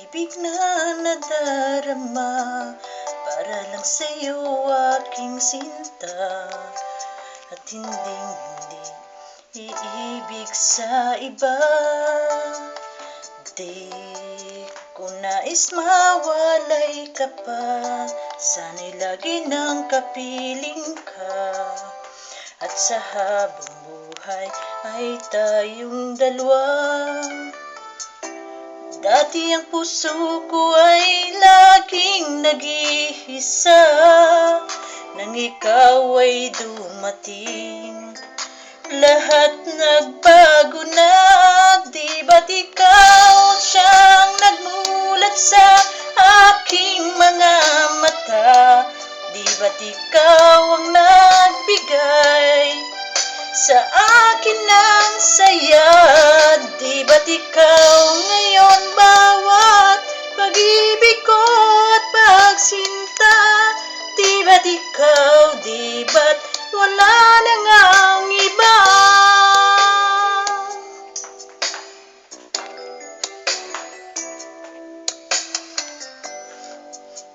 Pag-ibig na nadarama para lang sa'yo aking sinta, at hinding-hindi iibig sa iba. Di ko nais mawalay ka pa, sana'y lagi nang kapiling ka, at sa habang buhay ay tayong dalawa. Dati ang puso ko ay laging nag-iisa, nang ikaw ay dumating. Lahat nagbago na, di ba't ikaw ang siyang nagmulat sa aking mga mata? Di ba't ikaw ang nagbigay sa akin ng saya? Di ba't ikaw ngayon bawat pag-ibig ko at pagsinta? Di ba't ikaw, di ba't wala na ngang iba?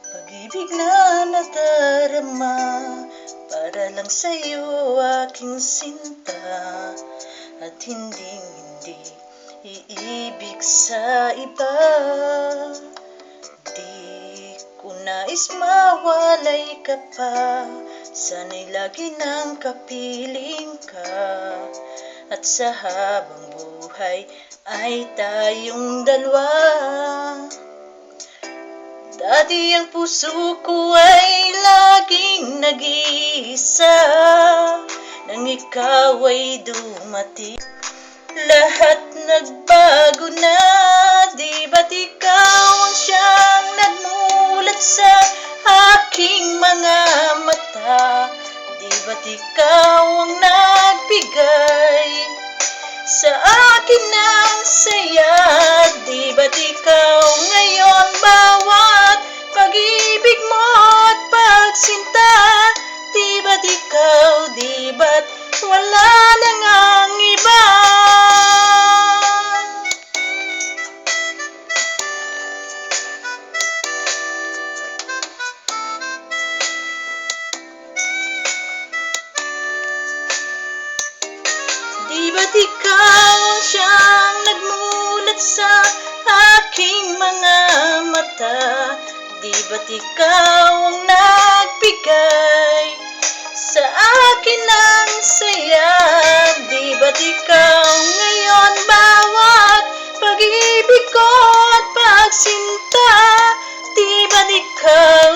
Pag-ibig na nadarama para lang sa'yo aking sinta, at hinding-hindi iibig sa iba. Di ko nais mawalay ka pa, sana'y lagi nang kapiling ka, at sa habang buhay ay tayong dalawa. Dati ang puso ko ay laging nag-iisa, nang ikaw ay dumating. Lahat nagbago na, di ba't ikaw ang siyang nagmulat sa aking mga mata? Di ba't ikaw ang nagbigay sa akin ng saya? Di ba't ikaw ngayon bawat pag-ibig mo at pagsinta? Di ba't ikaw, di ba't wala na ngang iba? Di ba't ikaw ang siyang nagmulat sa aking mga mata? Di ba't ikaw ang nagbigay sa akin ng saya? Di ba't ikaw ngayon bawat pag-ibig ko at pagsinta? Di ba't ikaw,